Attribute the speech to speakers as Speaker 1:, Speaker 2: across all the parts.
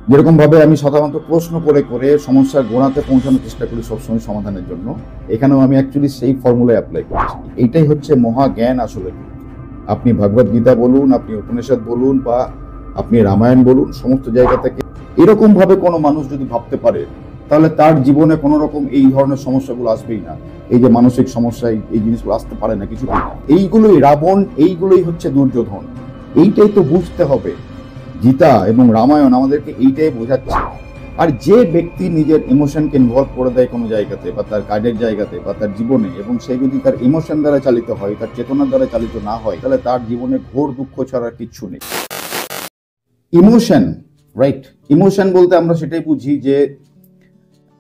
Speaker 1: যেরকম ভাবে আমি সাধারণত প্রশ্ন করে করে সমস্যার গোড়াতে পৌঁছানোর চেষ্টা করি সবসময় সমাধানের জন্য, এখানেও আমি অ্যাকচুয়ালি সেই ফর্মুলায় অ্যাপ্লাই করছি। এইটাই হচ্ছে মহা জ্ঞান আসলে। আপনি ভগবদ গীতা বলুন, আপনি উপনিষদ বলুন, বা আপনি রামায়ণ বলুন, সমস্ত জায়গা থেকে এরকম ভাবে কোনো মানুষ যদি ভাবতে পারে, তাহলে তার জীবনে কোনো রকম এই ধরনের সমস্যাগুলো আসবেই না। এই যে মানসিক সমস্যা, এই জিনিসগুলো আসতে পারে না কিছু না। এইগুলোই রাবণ, এইগুলোই হচ্ছে দুর্যোধন। এইটাই তো বুঝতে হবে। গীতা এবং রামায়ণ আমাদেরকে এইটাই বোঝাচ্ছে। আর যে ব্যক্তি নিজের ইমোশনকে ইনভলভ করে দেয় কোনো জায়গাতে, বা তার কাজের জায়গাতে, বা তার জীবনে, এবং সে যদি তার ইমোশন দ্বারা চালিত হয়, তার চেতনার দ্বারা চালিত না হয়, তাহলে তার জীবনে ঘোর দুঃখ ছাড়া কিচ্ছু নেই। Emotion, right? ইমোশন বলতে আমরা সেটাই বুঝি যে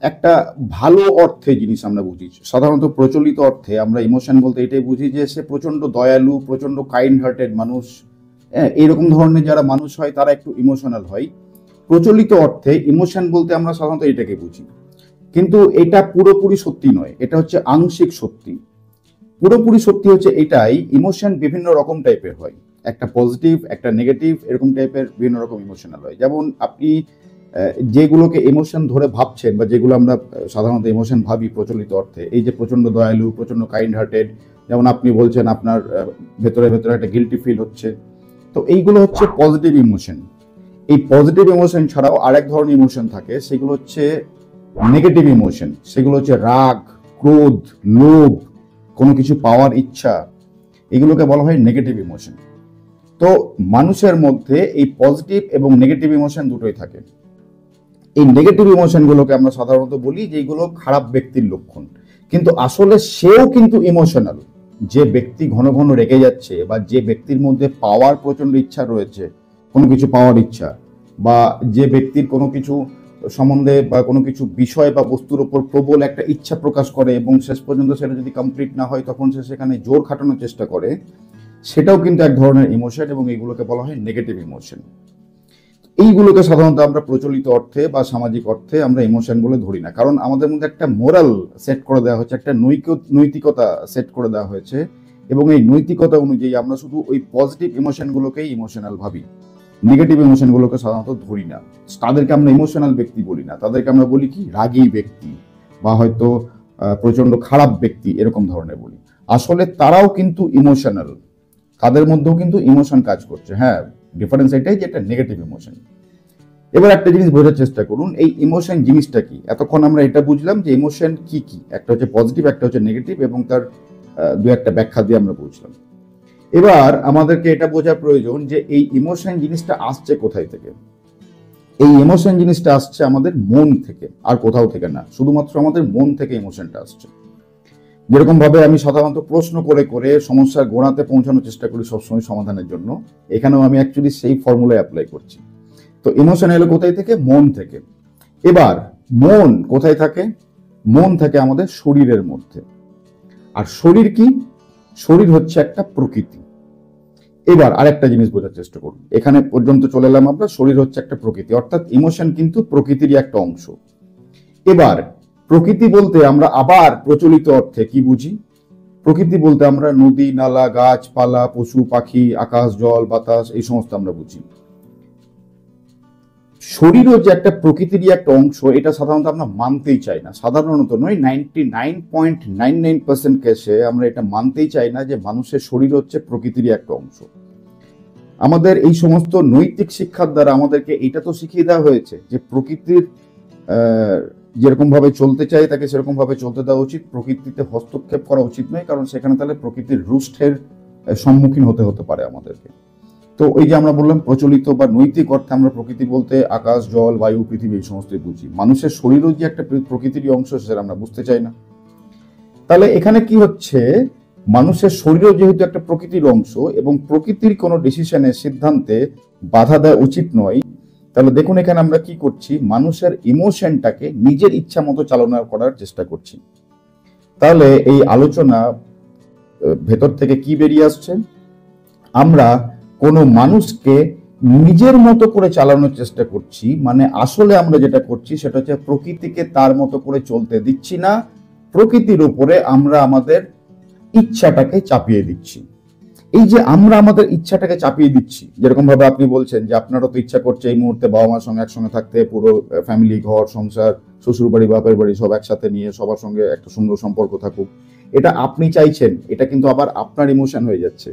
Speaker 1: একটা ভালো অর্থে জিনিস আমরা বুঝি। সাধারণত প্রচলিত অর্থে আমরা ইমোশন বলতে এটাই বুঝি যে সে প্রচন্ড দয়ালু, প্রচন্ড কাইন্ড হার্টেড মানুষ, এইরকম ধরনের যারা মানুষ হয় তারা একটু ইমোশনাল হয়। প্রচলিত অর্থে ইমোশন বলতে আমরা সাধারণত এটাকে বুঝি, কিন্তু এটা পুরোপুরি সত্যি নয়। এটা হচ্ছে আংশিক সত্যি। পুরোপুরি সত্যি হচ্ছে এটাই, ইমোশন বিভিন্ন রকম টাইপের হয়। একটা পজিটিভ, একটা নেগেটিভ, এরকম টাইপের বিভিন্ন রকম ইমোশনাল হয়। যেমন আপনি যেগুলোকে ইমোশন ধরে ভাবছেন, বা যেগুলো আমরা সাধারণত ইমোশন ভাবি প্রচলিত অর্থে, এই যে প্রচন্ড দয়ালু, প্রচন্ড কাইন্ড হার্টেড, যেমন আপনি বলছেন আপনার ভেতরে ভেতরে একটা গিল্টি ফিল হচ্ছে, তো এইগুলো হচ্ছে পজিটিভ ইমোশন। এই পজিটিভ ইমোশন ছাড়াও আরেক ধরনের ইমোশন থাকে, সেগুলো হচ্ছে নেগেটিভ ইমোশন। সেগুলো হচ্ছে রাগ, ক্রোধ, লোভ, কোনো কিছু পাওয়ার ইচ্ছা, এগুলোকে বলা হয় নেগেটিভ ইমোশন। তো মানুষের মধ্যে এই পজিটিভ এবং নেগেটিভ ইমোশন দুটোই থাকে। এই নেগেটিভ ইমোশনগুলোকে আমরা সাধারণত বলি যে এইগুলো খারাপ ব্যক্তির লক্ষণ, কিন্তু আসলে সেও কিন্তু ইমোশনাল। যে ব্যক্তি ঘন ঘন রেগে যাচ্ছে, বা যে ব্যক্তির মধ্যে পাওয়ার প্রচন্ড ইচ্ছা রয়েছে, কোনো কিছু পাওয়ার ইচ্ছা, বা যে ব্যক্তির কোনো কিছু সম্বন্ধে বা কোনো কিছু বিষয় বা বস্তুর উপর প্রবল একটা ইচ্ছা প্রকাশ করে, এবং শেষ পর্যন্ত সেটা যদি কমপ্লিট না হয় তখন সে সেখানে জোর খাটানোর চেষ্টা করে, সেটাও কিন্তু এক ধরনের ইমোশন, এবং এইগুলোকে বলা হয় নেগেটিভ ইমোশন। এইগুলোকে সাধারণত আমরা প্রচলিত অর্থে বা সামাজিক অর্থে আমরা ইমোশন বলে ধরি না, কারণ আমাদের মধ্যে একটা মোরাল সেট করে দেওয়া হয়েছে, একটা নৈতিকতা সেট করে দেওয়া হয়েছে, এবং এই নৈতিকতা অনুযায়ী আমরা শুধু ওই পজিটিভ ইমোশনগুলোকেই ইমোশনাল ভাবি, নেগেটিভ ইমোশনগুলোকে সাধারণত ধরি না। তাদেরকে আমরা ইমোশনাল ব্যক্তি বলি না, তাদেরকে আমরা বলি কি রাগী ব্যক্তি, বা হয়তো প্রচন্ড খারাপ ব্যক্তি, এরকম ধরনের বলি। আসলে তারাও কিন্তু ইমোশনাল, তাদের মধ্যেও কিন্তু ইমোশন কাজ করছে। হ্যাঁ, ডিফারেন্স এটাই যে এটা নেগেটিভ ইমোশন। এবার একটা জিনিস বোঝার চেষ্টা করুন, এই ইমোশন জিনিসটা কি। এতক্ষণ আমরা এটা বুঝলাম যে ইমোশন কি কি, একটা হচ্ছে পজিটিভ, একটা হচ্ছে নেগেটিভ, এবং তার দু একটা ব্যাখ্যা দিয়ে আমরা বুঝলাম। এবার আমাদেরকে এটা বোঝা প্রয়োজন যে এই ইমোশন জিনিসটা আসছে কোথায় থেকে। এই ইমোশন জিনিসটা আসছে আমাদের মন থেকে, আর কোথাও থেকে না, শুধুমাত্র আমাদের মন থেকে ইমোশনটা আসছে। যেরকম ভাবে আমি সাধারণত প্রশ্ন করে করে সমস্যার গোড়াতে পৌঁছানোর চেষ্টা করি সবসময় সমাধানের জন্য, এখানেও আমি অ্যাকচুয়ালি সেই ফর্মুলায় অ্যাপ্লাই করছি। তো ইমোশন এলো কোথায় থেকে? মন থেকে। এবার মন কোথায় থাকে? মন থাকে আমাদের শরীরের মধ্যে। আর শরীর কি? শরীর হচ্ছে একটা প্রকৃতি। এবার আরেকটা জিনিস বোঝার চেষ্টা করুন, এখানে পর্যন্ত চলে এলাম আমরা, শরীর হচ্ছে একটা প্রকৃতি, অর্থাৎ ইমোশন কিন্তু প্রকৃতিরই একটা অংশ। এবার প্রকৃতি বলতে আমরা আবার প্রচলিত অর্থে কি বুঝি? প্রকৃতি বলতে আমরা নদী, নালা, গাছপালা, পশু পাখি, আকাশ, জল, বাতাস, এই সমস্ত আমরা বুঝি। শরীরও যে একটা প্রকৃতিরই একটা অংশ, এটা সাধারণত আমরা মানতেই চাই না। সাধারণত নয়, 99.99% কেসে আমরা এটা মানতেই চাই না যে মানুষের শরীর হচ্ছে প্রকৃতিরই একটা অংশ। আমাদের এই সমস্ত নৈতিক শিক্ষার দ্বারা আমাদেরকে এটা তো শিখিয়ে দেওয়া হয়েছে যে প্রকৃতির যেরকম ভাবে চলতে চাই তাকে সেরকম ভাবে চলতে দেওয়া উচিত, প্রকৃতিতে হস্তক্ষেপ করা উচিত নয়, কারণ সেখানে তাহলে প্রকৃতির রুষ্টের সম্মুখীন হতে পারে আমাদেরকে। তো এই যে আমরা বললাম প্রচলিত বা নৈতিক অর্থে আমরা প্রকৃতি বলতে আকাশ, জল, বায়ু, পৃথিবী, এই সমস্তই বুঝি। মানুষের শরীরও যে একটা প্রকৃতিরই অংশ সেটা আমরা বুঝতে চাই না। তাহলে এখানে কি হচ্ছে, মানুষের শরীরও যেহেতু একটা প্রকৃতির অংশ, এবং প্রকৃতির কোনো ডিসিশনে, সিদ্ধান্তে বাধা দেওয়া উচিত নয়, তাহলে দেখুন এখানে আমরা কি করছি, মানুষের ইমোশনটাকে নিজের ইচ্ছা মতো চালনা করার চেষ্টা করছি। তাহলে এই আলোচনা ভেতর থেকে কি বেরিয়ে আসছে? আমরা কোনো মানুষকে নিজের মতো করে চালানোর চেষ্টা করছি, মানে আসলে আমরা যেটা করছি সেটা হচ্ছে প্রকৃতিকে তার মতো করে চলতে দিচ্ছি না, প্রকৃতির উপরে আমরা আমাদের ইচ্ছাটাকে চাপিয়ে দিচ্ছি। এই যে আমরা আমাদের ইচ্ছাটাকে চাপিয়ে দিচ্ছি, যেরকম ভাবে আপনি বলছেন যে আপনারও তো ইচ্ছা করছে এই মুহূর্তে বাবা মার সঙ্গে একসঙ্গে থাকতে, পুরো ফ্যামিলি, ঘর সংসার, শ্বশুর বাড়ি বাপের বাড়ি সব একসাথে নিয়ে সবার সঙ্গে একটা সুন্দর সম্পর্ক থাকুক, এটা আপনি চাইছেন, এটা কিন্তু আবার আপনার ইমোশন হয়ে যাচ্ছে।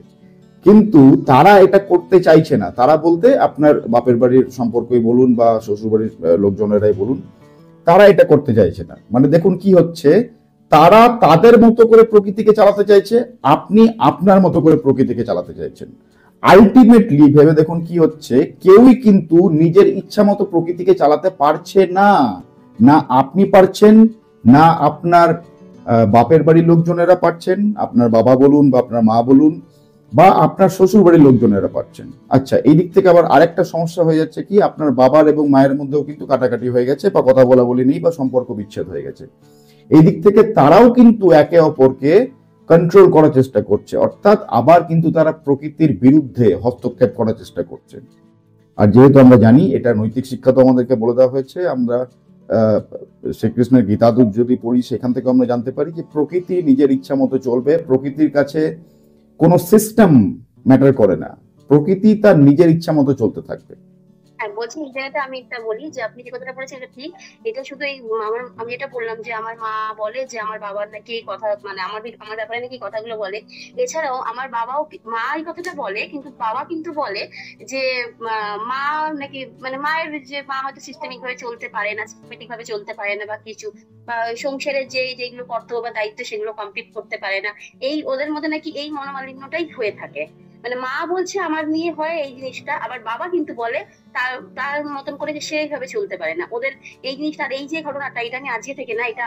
Speaker 1: কিন্তু তারা এটা করতে চাইছে না, তারা বলতে আপনার বাপের বাড়ির সম্পর্কই বলুন বা শ্বশুর বাড়ির লোকজনেরাই বলুন, তারা এটা করতে চাইছে না। মানে দেখুন কি হচ্ছে, তারা তাদের মতো করে প্রকৃতিকে চালাতে চাইছে, আপনি আপনার মতো করে প্রকৃতিকে চালাতে চাইছেন। আলটিমেটলি ভেবে দেখুন কি হচ্ছে, কেউই কিন্তু নিজের ইচ্ছা মতো প্রকৃতিকে চালাতে পারছে না। না আপনি পারছেন, না আপনার বাপের বাড়ির লোকজনেরা পারছেন, আপনার বাবা বলুন বা আপনার মা বলুন, বা আপনার শ্বশুর বাড়ির লোকজনেরা পারছেন। আচ্ছা, এই দিক থেকে আবার আরেকটা সমস্যা হয়ে যাচ্ছে কি, আপনার বাবার এবং মায়ের মধ্যেও কিন্তু কাটাকাটি হয়ে গেছে, বা কথা বলা বলি নেই, বা সম্পর্ক বিচ্ছেদ হয়ে গেছে। এই দিক থেকে তারাও কিন্তু একে অপরকে কন্ট্রোল করার চেষ্টা করছে, অর্থাৎ আবার কিন্তু তারা প্রকৃতির বিরুদ্ধে হস্তক্ষেপ করার চেষ্টা করছে। আর যেহেতু আমরা জানি এটা নৈতিক শিক্ষা তো আমাদেরকে বলে দেওয়া হয়েছে, আমরা শ্রীকৃষ্ণের গীতাদূত যদি পড়ি সেখান থেকে আমরা জানতে পারি যে প্রকৃতি নিজের ইচ্ছা মতো চলবে, প্রকৃতির কাছে কোনো সিস্টেম ম্যাটার করে না, প্রকৃতি তার নিজের ইচ্ছা মতো চলতে থাকবে।
Speaker 2: হ্যাঁ, বলছি এই জায়গাটা আমি একটা বলি যে আপনি যে কথাটা বলেছেন এটা ঠিক। এটা শুধু এই আমি এটা বললাম যে আমার মা বলে যে আমার বাবার নাকি এই কথা, মানে আমার ব্যাপারে নাকি কথাগুলো বলে। এছাড়াও আমার মা এই কথাটা বলে, কিন্তু বাবা কিন্তু বলে যে মা নাকি, মানে মায়ের যে মা হয়তো সিস্টেমিক ভাবে চলতে পারে না, সিস্টেমেটিক ভাবে চলতে পারে না, বা কিছু বা সংসারের যেগুলো কর্তব্য বা দায়িত্ব সেগুলো কমপ্লিট করতে পারে না। এই ওদের মধ্যে নাকি এই মনোমালিন্যটাই হয়ে থাকে। মানে মা বলছে আমার নিয়ে হয় এই জিনিসটা, আবার বাবা কিন্তু বলে তার তার মতন করে যে সেইভাবে চলতে পারে না। ওদের এই জিনিসটা, এই যে ঘটনাটা, এটা আমি আজকে থেকে না, এটা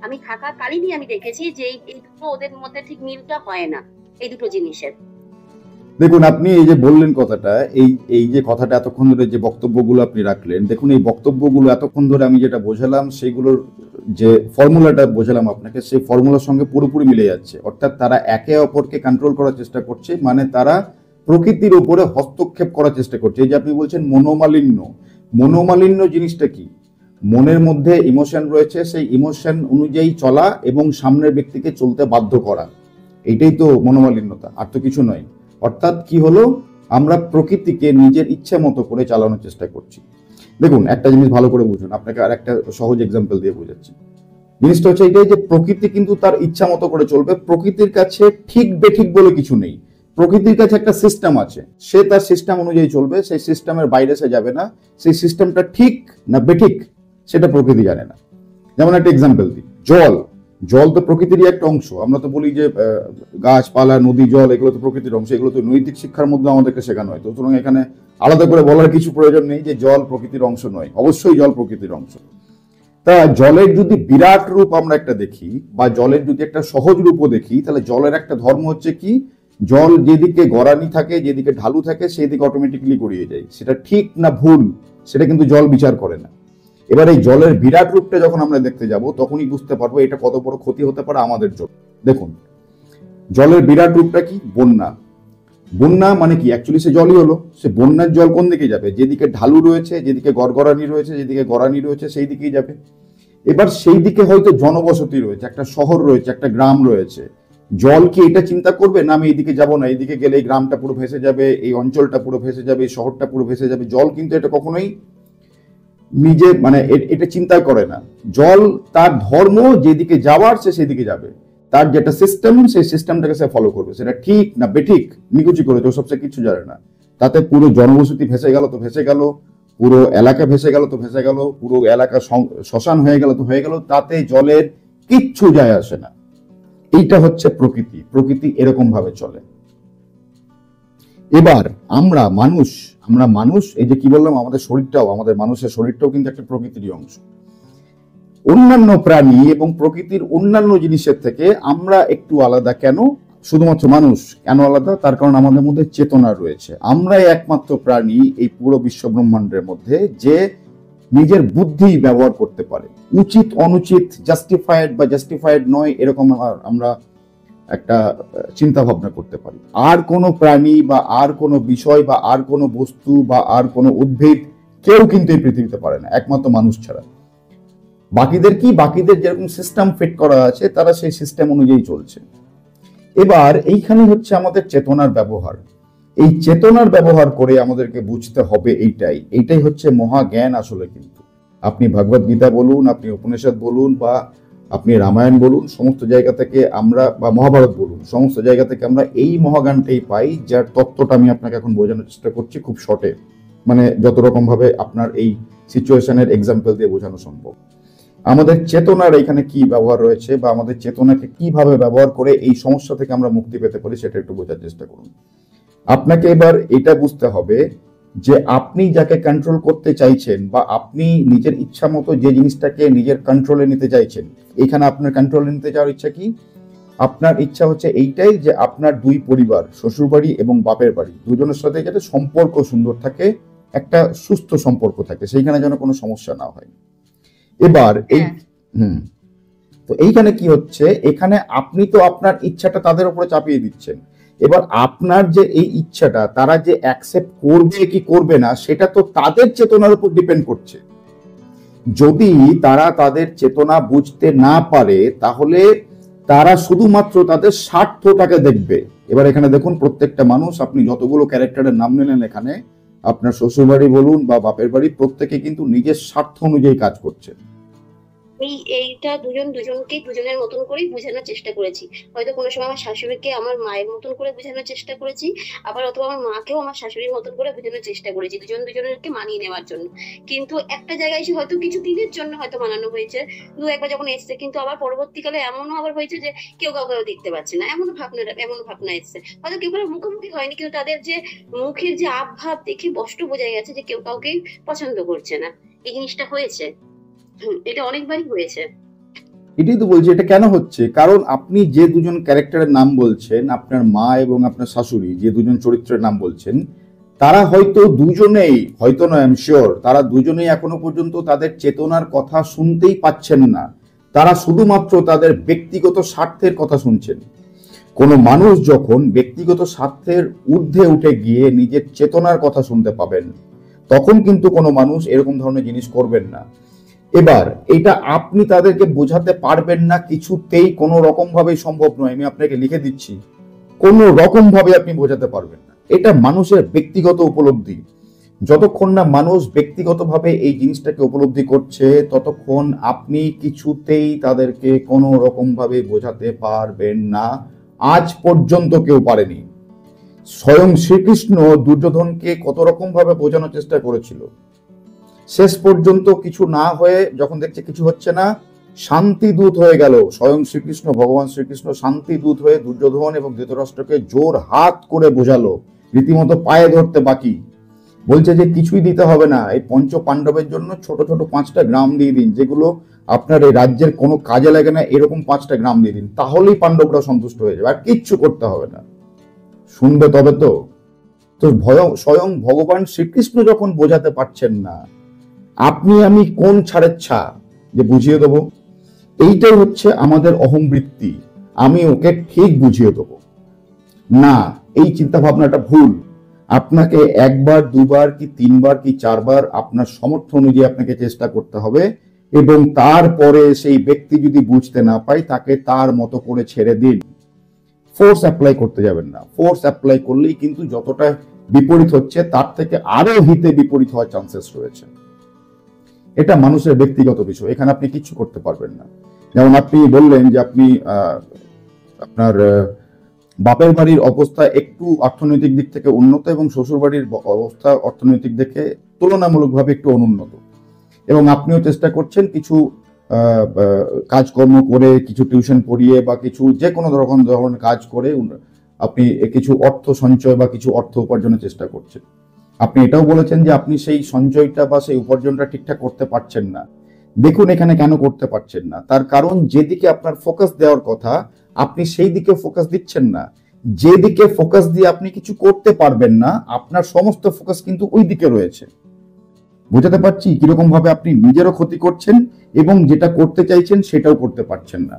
Speaker 2: আমি থাকা কালীনই আমি দেখেছি যে এই দুটো ওদের মধ্যে ঠিক মিলটা হয় না, এই দুটো জিনিসের।
Speaker 1: দেখুন, আপনি এই যে বললেন কথাটা, এই যে কথাটা এতক্ষণ ধরে যে বক্তব্যগুলো আপনি রাখলেন, দেখুন এই বক্তব্যগুলো এতক্ষণ ধরে আমি যেটা বোঝালাম, সেগুলোর যে ফর্মুলাটা বোঝালাম আপনাকে, সেই ফর্মুলার সঙ্গে পুরোপুরি মিলে যাচ্ছে। অর্থাৎ তারা একে অপরকে কন্ট্রোল করার চেষ্টা করছে, মানে তারা প্রকৃতির উপরে হস্তক্ষেপ করার চেষ্টা করছে। এই যে আপনি বলছেন মনোমালিন্য, মনোমালিন্য জিনিসটা কি? মনের মধ্যে ইমোশন রয়েছে, সেই ইমোশন অনুযায়ী চলা এবং সামনের ব্যক্তিকে চলতে বাধ্য করা, এটাই তো মনোমালিন্যতা, আর তো কিছু নয়। অর্থাৎ কি হলো, আমরা প্রকৃতিকে নিজের ইচ্ছে মতো করে চালানোর চেষ্টা করছি। দেখুন একটা জিনিস ভালো করে বুঝুন, আপনাকে আর একটা সহজ এক্সাম্পল দিয়ে বোঝাচ্ছি। জিনিসটা হচ্ছে এটাই যে প্রকৃতি কিন্তু তার ইচ্ছা মতো করে চলবে, প্রকৃতির কাছে ঠিক বেঠিক বলে কিছু নেই। প্রকৃতির কাছে একটা সিস্টেম আছে, সে তার সিস্টেম অনুযায়ী চলবে, সেই সিস্টেমের বাইরে সে যাবে না। সেই সিস্টেমটা ঠিক না বেঠিক সেটা প্রকৃতি জানে না। যেমন একটা এক্সাম্পল দিই, জল, জল তো প্রকৃতিরই একটা অংশ। আমরা তো বলি যে গাছপালা, নদী, জল এগুলো তো প্রকৃতির অংশ, এগুলো তো নৈতিক শিক্ষার মধ্যে আমাদেরকে শেখানো হয়। তো সুতরাং এখানে আলাদা করে বলার কিছু প্রয়োজন নেই যে জল প্রকৃতির অংশ নয়, অবশ্যই জল প্রকৃতির অংশ। তা জলের যদি বিরাট রূপ আমরা একটা দেখি, বা জলের যদি একটা সহজ রূপও দেখি, তাহলে জলের একটা ধর্ম হচ্ছে কি, জল যেদিকে গড়ানি থাকে, যেদিকে ঢালু থাকে, সেই দিকে অটোমেটিক্যালি গড়িয়ে যায়। সেটা ঠিক না ভুল সেটা কিন্তু জল বিচার করে না। এবার এই জলের বিরাট রূপটা যখন আমরা দেখতে যাব, তখনই বুঝতে পারবো এটা কত বড় ক্ষতি হতে পারে আমাদের জন্য। দেখুন জলের বিরাট রূপটা কি, বন্যা। বন্যা মানে কি, অ্যাকচুয়ালি সে জলই হলো। সে বন্যার জল কোন দিকে যাবে? যেদিকে ঢালু রয়েছে, যেদিকে গড়গড়ানি রয়েছে, যেদিকে গড়ানি রয়েছে, সেই দিকেই যাবে। এবার সেই দিকে হয়তো জনবসতি রয়েছে, একটা শহর রয়েছে, একটা গ্রাম রয়েছে। জল কি এটা চিন্তা করবে না আমি এইদিকে যাব না, এইদিকে গেলে এই গ্রামটা পুরো ভেসে যাবে, এই অঞ্চলটা পুরো ভেসে যাবে, এই শহরটা পুরো ভেসে যাবে? জল কিন্তু এটা কখনোই নিজে মানে এটা চিন্তা করে না। জল তার ধর্ম, যেদিকে যাওয়ার সে সেদিকে যাবে, তার যেটা সিস্টেম সেই সিস্টেমটাকে সে ফলো করবে। সেটা ঠিক না বেঠিক নিকুচি করে তো সবচেয়ে কিছু জানে না। তাতে পুরো জনবসতি ভেসে গেল তো ভেসে গেল, পুরো এলাকা ভেসে গেল তো ভেসে গেল, পুরো এলাকা শ্মশান হয়ে গেল তো হয়ে গেল, তাতে জলের কিচ্ছু যায় আসে না। এইটা হচ্ছে প্রকৃতি, প্রকৃতি এরকম ভাবে চলে। এবার আমরা মানুষ এই যে কি বললাম, আমাদের শরীরটাও, আমাদের মানুষের শরীরটাও কিন্তু একটা প্রকৃতিরই অংশ। অন্যান্য প্রাণী এবং প্রকৃতির অন্যান্য জিনিসের থেকে আমরা একটু আলাদা। কেন? শুধুমাত্র মানুষ কেন আলাদা? তার কারণ আমাদের মধ্যে চেতনা রয়েছে। আমরাই একমাত্র প্রাণী এই পুরো বিশ্ব ব্রহ্মাণ্ডের মধ্যে যে নিজের বুদ্ধি ব্যবহার করতে পারে। উচিত অনুচিত, জাস্টিফাইড বা জাস্টিফাইড নয়, এরকম আমরা একটা চিন্তা ভাবনা করতে পারি। আর কোনো প্রাণী বা আর কোনো বিষয় বা আর কোনো বস্তু বা আর কোনো উদ্ভিদ কেউ কিন্তু এই পৃথিবীতে পারে না, একমাত্র মানুষ ছাড়া। বাকিদের যেরকম সিস্টেম ফিট করা আছে, তারা সেই সিস্টেম অনুযায়ী চলছে। এবার এইখানে হচ্ছে আমাদের চেতনার ব্যবহার। এই চেতনার ব্যবহার করে আমাদেরকে বুঝতে হবে এইটাই হচ্ছে মহাজ্ঞান আসলে। কিন্তু আপনি ভগবদ গীতা বলুন, আপনি উপনিষদ বলুন, বা আপনি রামায়ণ বলুন, সমস্ত জায়গা থেকে আমরা, বা মহাভারত বলুন, সমস্ত জায়গা থেকে আমরা এই মহাজ্ঞানটাই পাই, যার তত্ত্বটা আমি আপনাকে এখন বোঝানোর চেষ্টা করছি খুব শর্টে, মানে যত রকম ভাবে আপনার এই সিচুয়েশনের এক্সাম্পল দিয়ে বোঝানো সম্ভব। আমাদের চেতনার এখানে কি ব্যবহার রয়েছে, বা আমাদের চেতনাকে কিভাবে ব্যবহার করে এই সমস্যা থেকে আমরা মুক্তি পেতে পারি, সেটা একটু বোঝার চেষ্টা করুন। আপনাকে এবার এটা বুঝতে হবে যে আপনি যাকে কন্ট্রোল করতে চাইছেন, বা আপনি নিজের ইচ্ছা মতো যে জিনিসটাকে নিজের কন্ট্রোলে নিতে চাইছেন, এখানে আপনার কন্ট্রোলে নিতে চাওয়ার ইচ্ছা কি? আপনার ইচ্ছা হচ্ছে এইটাই যে আপনার দুই পরিবার, শ্বশুর বাড়ি এবং বাপের বাড়ি, দুজনের সাথে যাতে সম্পর্ক সুন্দর থাকে, একটা সুস্থ সম্পর্ক থাকে, সেইখানে যেন কোনো সমস্যা না হয়। এবার এই তো এইখানে কি হচ্ছে, এখানে আপনি তো আপনার ইচ্ছাটা তাদের উপরে চাপিয়ে দিচ্ছেন। এবার আপনার যে এই ইচ্ছাটা তারা যে অ্যাকসেপ্ট করবে কি করবে না, সেটা তো তাদের চেতনার উপর ডিপেন্ড করছে। যদি তারা তাদের চেতনা বুঝতে না পারে, তাহলে তারা শুধুমাত্র তাদের স্বার্থটাকে দেখবে। এবার এখানে দেখুন, প্রত্যেকটা মানুষ, আপনি যতগুলো ক্যারেক্টারের নাম নিলেন এখানে, আপনার শ্বশুর বাড়ি বলুন বা বাপের বাড়ি, প্রত্যেকে কিন্তু নিজের স্বার্থ অনুযায়ী কাজ করছে।
Speaker 2: এইটা দুজনের মতন করেই বোঝানোর চেষ্টা করেছি। হয়তো কোনো সময় আমার শাশুড়িকে আমার মায়ের মতন করে বোঝানোর চেষ্টা করেছি, আবার অথবা আমার মাকেও আমার শাশুড়ির মতন করে বোঝানোর চেষ্টা করেছি, দুজনকে মানিয়ে নেওয়ার জন্য। কিন্তু একটা জায়গায় এসে হয়তো কিছু দিনের জন্য হয়তো মানানো হয়েছে, দু একবার যখন এসছে, কিন্তু আবার পরবর্তীকালে এমনও আবার হয়েছে যে কেউ কাউকে দেখতে পাচ্ছে না, এমন ভাবনা এসছে। হয়তো কেউ কারো মুখোমুখি হয়নি, কিন্তু তাদের যে মুখের যে আবভাব দেখে স্পষ্ট বোঝা গেছে যে কেউ কাউকে পছন্দ করছে না। এই জিনিসটা হয়েছে, এটা অনেকবারই হয়েছে।
Speaker 1: এটাই তো বলছি, এটা কেন হচ্ছে? কারণ আপনি যে দুজন ক্যারেক্টারের নাম বলছেন, আপনার মা এবং আপনার শাশুড়ি, যে দুজন চরিত্রের নাম বলছেন, তারা হয়তো দুজনেই, হয়তো নয়, আই এম শিওর, তারা দুজনেই এখনো পর্যন্ত তাদের চেতনার কথা শুনতেই পাচ্ছেন না। তারা শুধুমাত্র তাদের ব্যক্তিগত স্বার্থের কথা শুনছেন। কোনো মানুষ যখন ব্যক্তিগত স্বার্থের ঊর্ধ্বে উঠে গিয়ে নিজের চেতনার কথা শুনতে পাবেন, তখন কিন্তু কোনো মানুষ এরকম ধরনের জিনিস করবেন না। এবার এটা আপনি তাদেরকে বোঝাতে পারবেন না, কিছুতেই, কোনো রকম ভাবে সম্ভব নয়। আমি আপনাকে লিখে দিচ্ছি, কোনো রকম ভাবে আপনি বোঝাতে পারবেন না। এটা মানুষের ব্যক্তিগত উপলব্ধি। যতক্ষণ না মানুষ ব্যক্তিগতভাবে এই জিনিসটাকে উপলব্ধি করছে, ততক্ষণ আপনি কিছুতেই তাদেরকে কোনো রকম ভাবে বোঝাতে পারবেন না। আজ পর্যন্ত কেউ পারেনি। স্বয়ং শ্রীকৃষ্ণ দুর্যোধনকে কত রকম ভাবে বোঝানোর চেষ্টা করেছিল, শেষ পর্যন্ত কিছু না হয়ে, যখন দেখছে কিছু হচ্ছে না, শান্তি দূত হয়ে গেল। স্বয়ং শ্রীকৃষ্ণ, ভগবান শ্রীকৃষ্ণ শান্তি দূত হয়ে দুর্যোধন এবং ধৃতরাষ্ট্রকে জোর হাত করে বোঝালো, রীতিমতো পায়ে ধরতে বাকি। বলছে যে কিছুই দিতে হবে না, এই পঞ্চ পাণ্ডবের জন্য ছোট ছোট 5টা গ্রাম দিয়ে দিন, যেগুলো আপনার এই রাজ্যের কোনো কাজে লাগে না, এরকম 5টা গ্রাম দিয়ে দিন, তাহলেই পাণ্ডবরা সন্তুষ্ট হয়ে যাবে, আর কিচ্ছু করতে হবে না। শুনবে তবে তো। তো স্বয়ং ভগবান শ্রীকৃষ্ণ যখন বোঝাতে পারছেন না, আপনি আমি কোন ছাড়ের ছা যে বুঝিয়ে দেবো? এইটাই হচ্ছে আমাদের অহংবৃত্তি। আমি ওকে ঠিক বুঝিয়ে দেবো না, এই চিন্তা ভাবনাটা ভুল। আপনাকে একবার, দুবার, কি 3বার, কি 4বার আপনার সামর্থ্য অনুযায়ী আপনাকে চেষ্টা করতে হবে, এবং তারপরে সেই ব্যক্তি যদি বুঝতে না পায়, তাকে তার মতো করে ছেড়ে দিন। ফোর্স অ্যাপ্লাই করতে যাবেন না। ফোর্স অ্যাপ্লাই করলেই কিন্তু যতটা বিপরীত হচ্ছে, তার থেকে আরো হিতে বিপরীত হওয়ার চান্সেস রয়েছে। এটা মানুষের ব্যক্তিগত বিষয়, এখানে আপনি কিছু করতে পারবেন না। যেমন আপনি বললেন যে আপনি আপনার বাপের বাড়ির অবস্থা একটু অর্থনৈতিক দিক থেকে উন্নত, এবং শ্বশুর বাড়ির অবস্থা অর্থনৈতিক দিকে তুলনামূলকভাবে একটু অনুন্নত, এবং আপনিও চেষ্টা করছেন কিছু কাজকর্ম করে, কিছু টিউশন পড়িয়ে, বা কিছু যে কোনো ধরনের কাজ করে আপনি কিছু অর্থ সঞ্চয় বা কিছু অর্থ উপার্জনের চেষ্টা করছেন। আপনি এটাও বলেছেন যে আপনি সেই সঞ্চয়টা বা সেই উপার্জনটা ঠিকঠাক করতে পারছেন না। দেখুন এখানে কেন করতে পারছেন না, তার কারণ যেদিকে আপনার ফোকাস দেওয়ার কথা, আপনি সেই দিকে ফোকাস দিচ্ছেন না। যেদিকে ফোকাস দিয়ে আপনি কিছু করতে পারবেন না, আপনার সমস্ত ফোকাস কিন্তু ওই দিকে রয়েছে। বুঝাতে পারছি কিরকম ভাবে আপনি নিজেরও ক্ষতি করছেন, এবং যেটা করতে চাইছেন সেটাও করতে পারছেন না।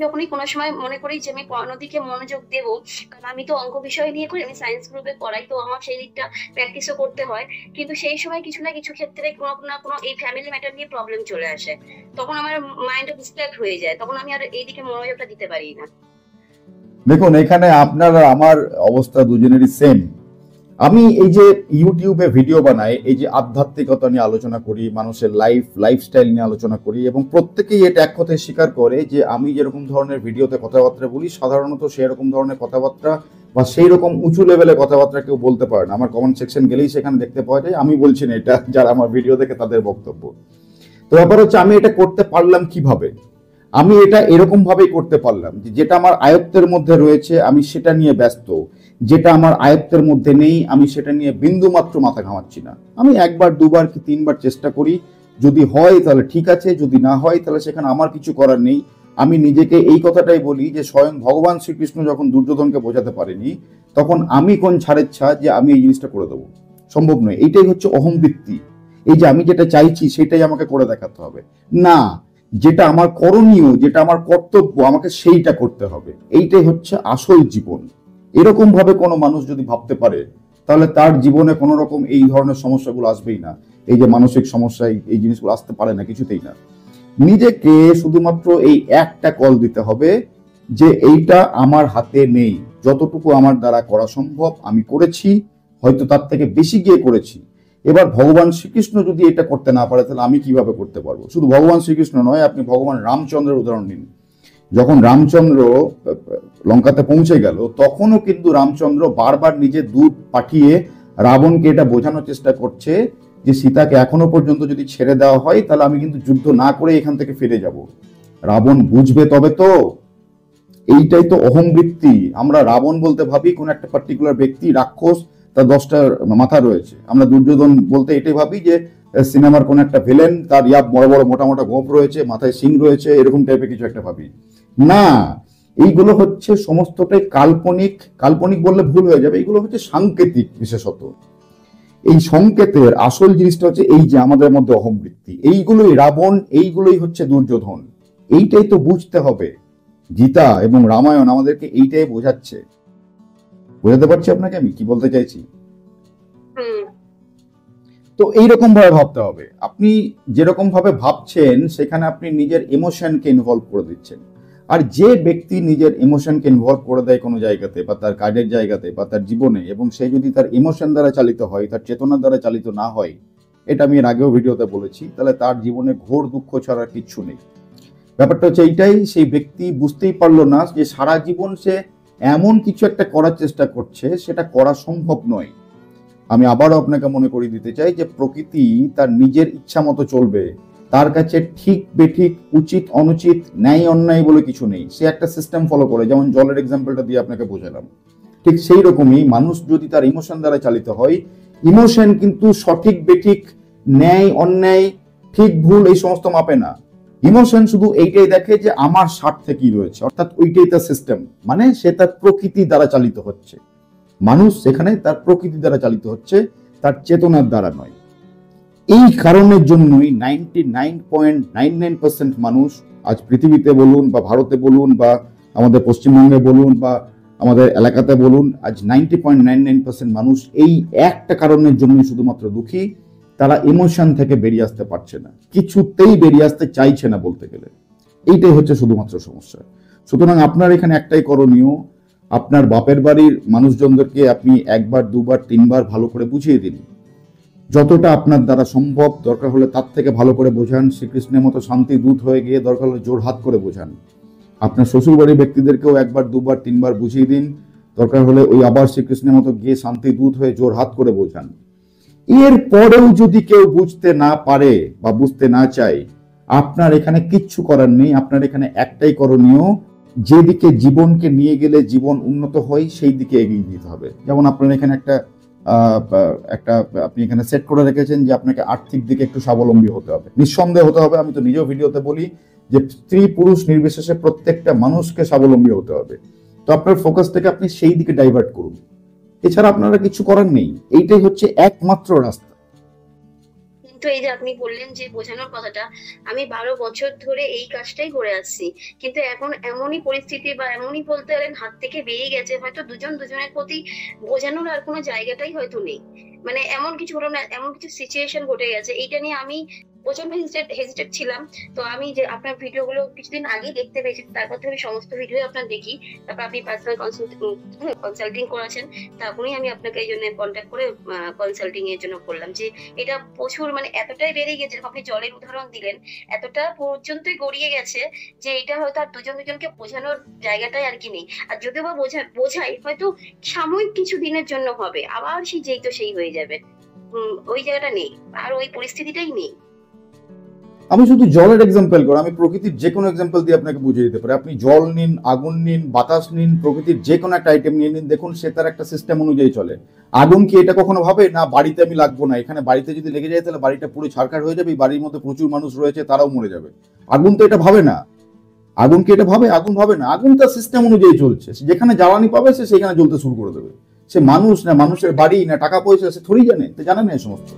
Speaker 2: যখনই কোনো সময় মনে করি যে আমি পড়ানোর দিকে মনোযোগ দেবো, কারণ আমি তো অঙ্ক বিষয় নিয়ে করি, আমি সায়েন্স গ্রুপে পড়াই, তো আমার সেই দিকটা প্র্যাকটিসও করতে হয়। কিন্তু সেই সময় কিছু না কিছু ক্ষেত্রে কোনো না কোনো এই ফ্যামিলি ম্যাটার নিয়ে প্রবলেম চলে আসে, তখন আমার মাইন্ড ডিস্ট্রাক্ট হয়ে যায়, তখন আমি আর এই দিকে মনোযোগটা দিতে পারি না।
Speaker 1: দেখুন, এখানে আপনার আর আমার অবস্থা দুজনেরই সেম। আমি এই যে ইউটিউবে ভিডিও বানাই, এই যে আধ্যাত্মিকতা নিয়ে আলোচনা করি, মানুষের লাইফস্টাইল নিয়ে আলোচনা করি, এবং প্রত্যেকেই এটা এক কথায় স্বীকার করে যে আমি যেরকম ধরনের ভিডিওতে কথাবার্তা বলি, সাধারণত সেরকম ধরনের কথাবার্তা বা সেই রকম উঁচু লেভেলে কথাবার্তা কেউ বলতে পারে না। আমার কমেন্ট সেকশন গেলেই সেখানে দেখতে পাওয়া যায়। আমি বলছি না এটা, যারা আমার ভিডিও দেখে তাদের বক্তব্য। তো ব্যাপার হচ্ছে, আমি এটা করতে পারলাম কিভাবে? আমি এটা এরকম ভাবেই করতে পারলাম যে যেটা আমার আয়ত্তের মধ্যে রয়েছে আমি সেটা নিয়ে ব্যস্ত, যেটা আমার আয়ত্তের মধ্যে নেই আমি সেটা নিয়ে বিন্দু মাত্র মাথা ঘামাচ্ছি না। আমি একবার দুবার কি তিনবার চেষ্টা করি, যদি হয় তাহলে ঠিক আছে, যদি না হয় তাহলে সেখানে আমার কিছু করার নেই। আমি নিজেকে এই কথাটাই বলি যে স্বয়ং ভগবান শ্রীকৃষ্ণ যখন দুর্যোধনকে বোঝাতে পারেনি, তখন আমি কোন ছাড়ের ছাড় যে আমি এই জিনিসটা করে দেবো? সম্ভব নয়। এইটাই হচ্ছে অহংবৃত্তি। এই যে আমি যেটা চাইছি সেটাই আমাকে করে দেখাতে হবে, না, যেটা আমার করণীয়, যেটা আমার কর্তব্য, আমাকে সেইটা করতে হবে। এইটাই হচ্ছে আসল জীবন। এরকম ভাবে কোনো মানুষ যদি ভাবতে পারে, তাহলে তার জীবনে কোনো রকম এই ধরনের সমস্যাগুলো আসবেই না। এই যে মানসিক সমস্যা, এই জিনিসগুলো আসতে পারে না, কিছুতেই না। নিজেকে শুধুমাত্র এই একটা কল দিতে হবে যে এইটা আমার হাতে নেই, যতটুকু আমার দ্বারা করা সম্ভব আমি করেছি, হয়তো তার থেকে বেশি গিয়ে করেছি। এবার ভগবান শ্রীকৃষ্ণ যদি এটা করতে না পারে, তাহলে আমি কিভাবে করতে পারবো? শুধু ভগবান শ্রীকৃষ্ণ নয়, আপনি ভগবান রামচন্দ্রের উদাহরণ নিন। যখন রামচন্দ্র লঙ্কাতে পৌঁছে গেল, তখনও কিন্তু রামচন্দ্র বারবার নিজের দূত পাঠিয়ে রাবণকে এটা বোঝানোর চেষ্টা করছে যে সীতাকে এখনো পর্যন্ত যদি ছেড়ে দেওয়া হয়, তাহলে আমি কিন্তু যুদ্ধ না করে এখান থেকে ফিরে যাব। রাবণ বুঝবে তবে তো। এইটাই তো অহংবৃত্তি। আমরা রাবণ বলতে ভাবি কোন একটা পার্টিকুলার ব্যক্তি, রাক্ষস, তার 10টা মাথা রয়েছে। আমরা দুর্যোধন বলতে এটাই ভাবি যে সিনেমার কোন একটা ভিলেন, তার বড় বড় মোটা মোটা গোঁফ রয়েছে, মাথায় সিং রয়েছে, এরকম টাইপের কিছু একটা ভাবি। না, এইগুলো হচ্ছে সমস্তটাই কাল্পনিক। কাল্পনিক বললে ভুল হয়ে যাবে, এইগুলো হচ্ছে সাংকেতিক। বিশেষত এই সংকেতের আসল জিনিসটা হচ্ছে এই যে আমাদের মধ্যে অহংবৃত্তি। এইগুলোই রাবণ, এইগুলোই হচ্ছে দুর্যোধন। এইটাই তো বুঝতে হবে। গীতা এবং রামায়ণ আমাদেরকে এইটাই বোঝাচ্ছে। বোঝাতে পারছি আপনাকে আমি কি বলতে চাইছি? তো এইরকম ভাবে ভাবতে হবে। আপনি যেরকম ভাবে ভাবছেন, সেখানে আপনি নিজের ইমোশনকে ইনভলভ করে দিচ্ছেন। আর যে ব্যক্তি নিজের ইমোশনকে ইনভলভ করে দেয় কোনো জায়গাতে, বা তার কাজের জায়গাতে, বা তার জীবনে, এবং সে যদি তার ইমোশন দ্বারা চালিত হয়, তার চেতনার দ্বারা চালিত না হয়, এটা আমি এর আগেও ভিডিওতে বলেছি, তাহলে তার জীবনে ঘোর দুঃখ ছাড়া কিচ্ছু নেই। ব্যাপারটা হচ্ছে এইটাই, সেই ব্যক্তি বুঝতেই পারলো না যে সারা জীবন সে এমন কিছু একটা করার চেষ্টা করছে, সেটা করা সম্ভব নয়। আমি আবারও আপনাকে মনে করিয়ে দিতে চাই যে প্রকৃতি তার নিজের ইচ্ছা মতো চলবে। তার কাছে ঠিক বেঠিক, উচিত অনুচিত, ন্যায় অন্যায় বলে কিছু নেই। সে একটা সিস্টেম ফলো করে, যেমন জলের এক্সাম্পলটা দিয়ে আপনাকে বোঝালাম। ঠিক সেই রকমই মানুষ যদি তার ইমোশন দ্বারা চালিত হয়, ইমোশন কিন্তু সঠিক বেঠিক, ন্যায় অন্যায়, ঠিক ভুল এই সমস্ত মাপে না। ইমোশন শুধু এইটাই দেখে যে আমার স্বার্থে কি রয়েছে, অর্থাৎ ওইটাই তার সিস্টেম। মানে সে তার প্রকৃতি দ্বারা চালিত হচ্ছে। মানুষ সেখানে তার প্রকৃতি দ্বারা চালিত হচ্ছে, তার চেতনার দ্বারা নয়। এই কারণের জন্যই 99.99% মানুষ আজ পৃথিবীতে বলুন, বা ভারতে বলুন, বা আমাদের পশ্চিমবঙ্গে বলুন, বা আমাদের এলাকাতে বলুন, আজ 90.99% মানুষ এই একটা কারণের জন্য শুধুমাত্র দুঃখী। তারা ইমোশন থেকে বেরিয়ে আসতে পারছে না, কিছুতেই বেরিয়ে আসতে চাইছে না বলতে গেলে। এইটাই হচ্ছে শুধুমাত্র সমস্যা। সুতরাং আপনার এখানে একটাই করণীয়, আপনার বাপের বাড়ির মানুষজনদেরকে আপনি একবার দুবার তিনবার ভালো করে বুঝিয়ে দিন, যতটা আপনার দ্বারা সম্ভব। দরকার হলে তার থেকে ভালো করে বোঝান, শ্রীকৃষ্ণের মতো শান্তি দূত হয়ে গিয়ে দরকার হলে জোর হাত করে বোঝান। আপনার শ্বশুর বাড়ির ব্যক্তিদেরকেও একবার দুবার তিনবার বুঝিয়ে দিন, দরকার হলে ওই আবার শ্রীকৃষ্ণের মতো গিয়ে শান্তি দূত হয়ে জোর হাত করে বোঝান। এর পরেও যদি কেউ বুঝতে না পারে বা বুঝতে না চায়, আপনার এখানে কিচ্ছু করার নেই। আপনার এখানে একটাই করণীয়, যেদিকে জীবনকে নিয়ে গেলে জীবন উন্নত হয় সেই দিকে এগিয়ে দিতে হবে। যেমন আপনার এখানে একটা আপনি এখানে সেট করে রেখেছেন যে আপনাকে আর্থিক দিকে একটু স্বাবলম্বী হতে হবে, নিঃসন্দেহে হতে হবে। আমি তো নিজেও ভিডিওতে বলি যে স্ত্রী পুরুষ নির্বিশেষে প্রত্যেকটা মানুষকে স্বাবলম্বী হতে হবে। তো আপনার ফোকাসটাকে আপনি সেই দিকে ডাইভার্ট করুন। এছাড়া আপনারা কিছু করার নেই। এইটাই হচ্ছে একমাত্র রাস্তা।
Speaker 2: কিন্তু এই যে আপনি বললেন যে বোঝানোর কথাটা, আমি 12 বছর ধরে এই কাজটাই করে আসছি, কিন্তু এখন এমনই পরিস্থিতি বা এমনই বলতে গেলেন হাত থেকে বেরিয়ে গেছে, হয়তো দুজন দুজনের প্রতি বোঝানোর আর কোনো জায়গাটাই হয়তো নেই। মানে এমন কিছু হলো না, এমন কিছু সিচুয়েশন ঘটে গেছে, এইটা নিয়ে আমি প্রচন্ড হেজিটেট ছিলাম। তো আমি যে আপনার ভিডিওগুলো কিছুদিন আগেই দেখতে পেয়েছি, তারপর থেকে আমি সমস্ত ভিডিও আপনার দেখি। তারপর আপনি পার্সোনাল কনসাল্টিং করেছেন, তখনই আমি আপনাকে এই জন্য কন্ট্যাক্ট করে কনসাল্টিং এর জন্য করলাম যে এটা প্রচুর মানে এতটাই বেড়ে গেছে, যেরকম আপনি জলের উদাহরণ দিলেন, এতটা পর্যন্তই গড়িয়ে গেছে যে এটা হয়তো আর দুজন দুজনকে বোঝানোর জায়গাটাই আর কি নেই। আর যদিও বা বোঝাই হয়তো সাময়িক কিছু দিনের জন্য হবে, আবার সেই যেই তো সেই হয়ে যাবে। ওই জায়গাটা নেই, আর ওই পরিস্থিতিটাই নেই।
Speaker 1: আমি শুধু জলের এক্সাম্পল করি, আমি প্রকৃতির যে কোনো এক্সাম্পল দিয়ে আপনাকে বুঝিয়ে দিতে পারি। আপনি জল নিন, আগুন নিন, বাতাস নিন, প্রকৃতির যে কোনো একটা আইটেম নিয়ে নিন, দেখুন সে তার একটা সিস্টেম অনুযায়ী চলে। আগুন কি এটা কখনো ভাবে না বাড়িতে আমি লাগবো না, এখানে বাড়িতে যদি লেগে যায় তাহলে বাড়িটা পুরো ছারখার হয়ে যাবে, এই বাড়ির মধ্যে প্রচুর মানুষ রয়েছে তারাও মরে যাবে? আগুন তো এটা ভাবে না। আগুন কি এটা ভাবে? আগুন ভাবে না। আগুন তার সিস্টেম অনুযায়ী চলছে, যেখানে জ্বালানি পাবে সে সেখানে জ্বলতে শুরু করে দেবে। সে মানুষ না মানুষের বাড়ি না টাকা পয়সা সে থোড়ি জানে, তো জানে না এই সমস্ত।